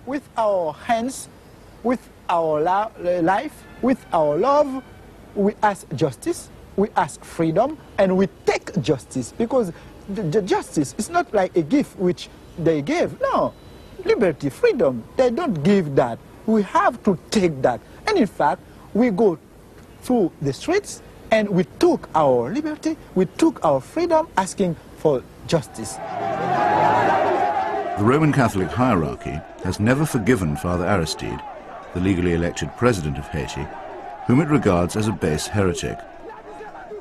with our hands, with our life, with our love, we ask justice, we ask freedom, and we take justice, because the justice is not like a gift which they gave. No, liberty, freedom, they don't give that. We have to take that. And in fact, we go through the streets and we took our liberty, we took our freedom, asking for justice. The Roman Catholic hierarchy has never forgiven Father Aristide, the legally elected president of Haiti, whom it regards as a base heretic.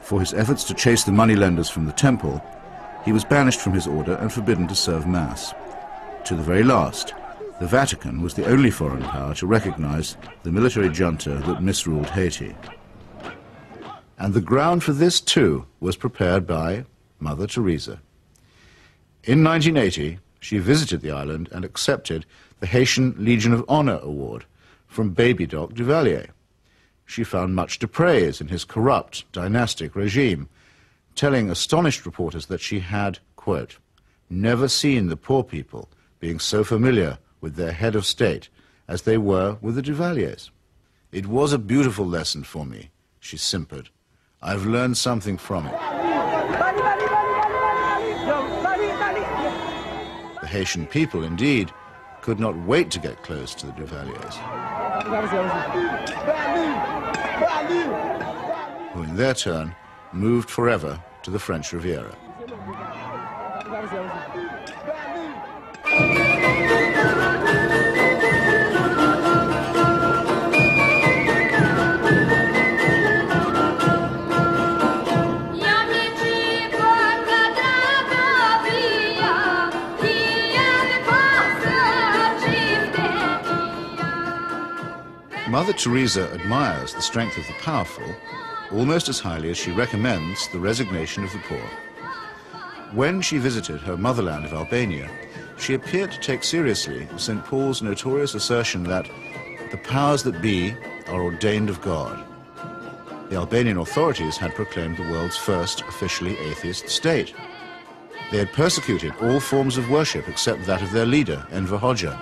For his efforts to chase the moneylenders from the temple, he was banished from his order and forbidden to serve Mass. To the very last, the Vatican was the only foreign power to recognize the military junta that misruled Haiti. And the ground for this, too, was prepared by Mother Teresa. In 1980, she visited the island and accepted the Haitian Legion of Honor Award from Baby Doc Duvalier. She found much to praise in his corrupt, dynastic regime, telling astonished reporters that she had, quote, never seen the poor people being so familiar with their head of state as they were with the Duvaliers. It was a beautiful lesson for me, she simpered. I've learned something from it. The Haitian people, indeed, could not wait to get close to the Duvaliers, who in their turn moved forever to the French Riviera. Mother Teresa admires the strength of the powerful almost as highly as she recommends the resignation of the poor. When she visited her motherland of Albania, she appeared to take seriously St. Paul's notorious assertion that the powers that be are ordained of God. The Albanian authorities had proclaimed the world's first officially atheist state. They had persecuted all forms of worship except that of their leader, Enver Hoxha.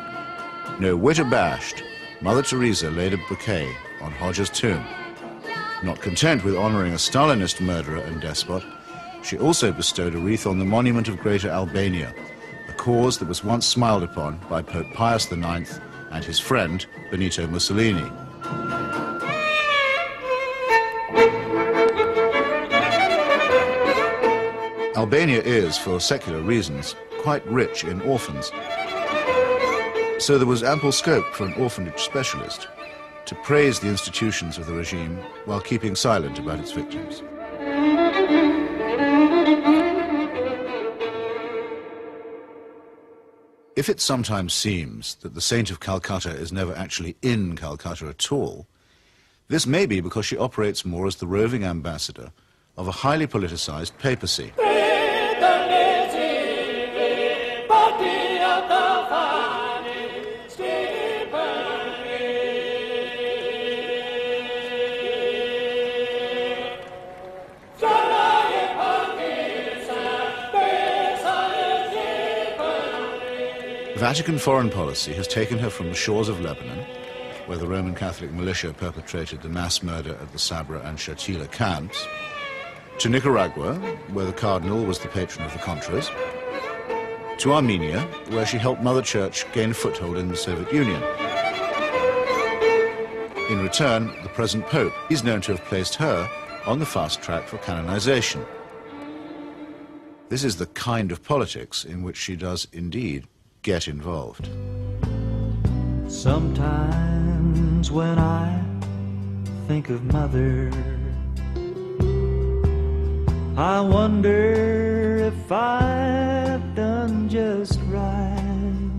No whit abashed, Mother Teresa laid a bouquet on Hoxha's tomb. Not content with honoring a Stalinist murderer and despot, she also bestowed a wreath on the monument of Greater Albania, a cause that was once smiled upon by Pope Pius IX and his friend, Benito Mussolini. Albania is, for secular reasons, quite rich in orphans. So there was ample scope for an orphanage specialist to praise the institutions of the regime while keeping silent about its victims. If it sometimes seems that the Saint of Calcutta is never actually in Calcutta at all, this may be because she operates more as the roving ambassador of a highly politicized papacy. Vatican foreign policy has taken her from the shores of Lebanon, where the Roman Catholic militia perpetrated the mass murder at the Sabra and Shatila camps, to Nicaragua, where the Cardinal was the patron of the Contras, to Armenia, where she helped Mother Church gain a foothold in the Soviet Union. In return, the present Pope is known to have placed her on the fast track for canonization. This is the kind of politics in which she does indeed get involved. Sometimes when I think of Mother, I wonder if I've done just right.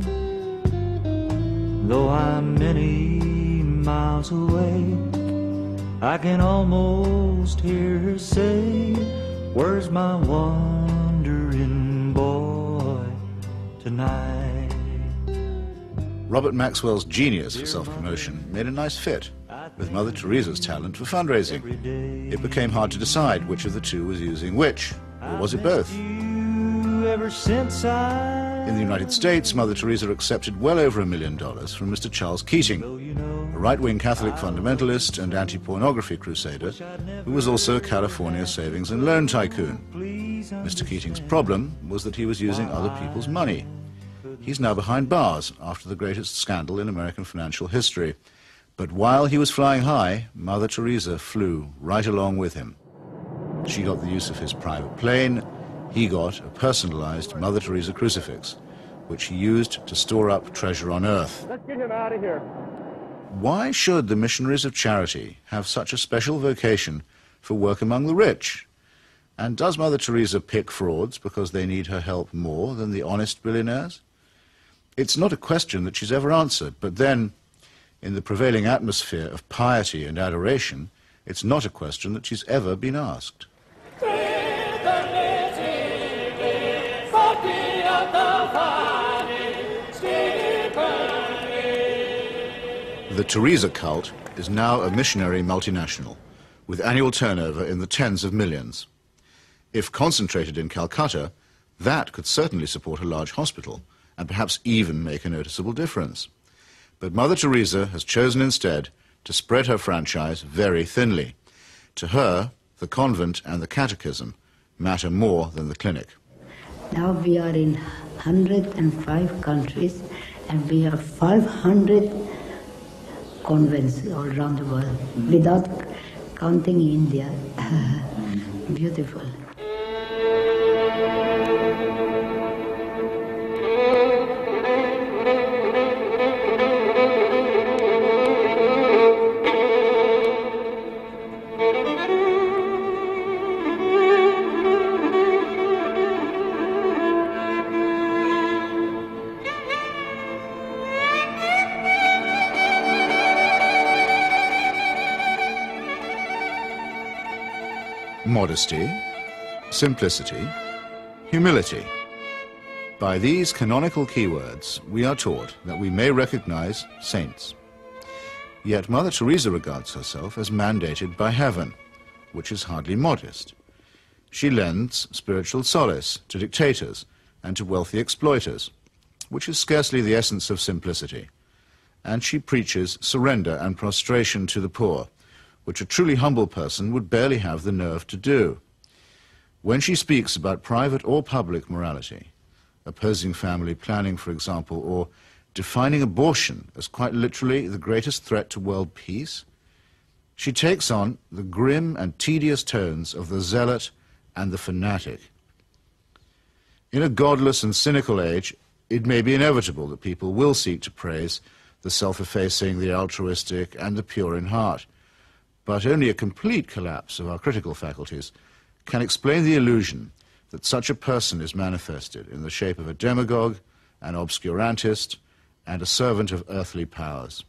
Though I'm many miles away, I can almost hear her say, "Where's my wandering boy tonight?" Robert Maxwell's genius for self-promotion made a nice fit with Mother Teresa's talent for fundraising. It became hard to decide which of the two was using which, or was it both? Ever since I In the United States, Mother Teresa accepted well over $1 million from Mr. Charles Keating, a right-wing Catholic fundamentalist and anti-pornography crusader who was also a California savings and loan tycoon. Mr. Keating's problem was that he was using other people's money. He's now behind bars after the greatest scandal in American financial history. But while he was flying high, Mother Teresa flew right along with him. She got the use of his private plane. He got a personalized Mother Teresa crucifix, which he used to store up treasure on earth. Let's get him out of here. Why should the missionaries of charity have such a special vocation for work among the rich? And does Mother Teresa pick frauds because they need her help more than the honest billionaires? It's not a question that she's ever answered, but then, in the prevailing atmosphere of piety and adoration, it's not a question that she's ever been asked. The Teresa cult is now a missionary multinational, with annual turnover in the tens of millions. If concentrated in Calcutta, that could certainly support a large hospital, and perhaps even make a noticeable difference. But Mother Teresa has chosen instead to spread her franchise very thinly. To her, the convent and the catechism matter more than the clinic. Now we are in 105 countries, and we have 500 convents all around the world, without counting India. Beautiful. Modesty, simplicity, humility. By these canonical keywords, we are taught that we may recognize saints. Yet Mother Teresa regards herself as mandated by heaven, which is hardly modest. She lends spiritual solace to dictators and to wealthy exploiters, which is scarcely the essence of simplicity. And she preaches surrender and prostration to the poor, which a truly humble person would barely have the nerve to do. When she speaks about private or public morality, opposing family planning, for example, or defining abortion as quite literally the greatest threat to world peace, she takes on the grim and tedious tones of the zealot and the fanatic. In a godless and cynical age, it may be inevitable that people will seek to praise the self-effacing, the altruistic, and the pure in heart. But only a complete collapse of our critical faculties can explain the illusion that such a person is manifested in the shape of a demagogue, an obscurantist, and a servant of earthly powers.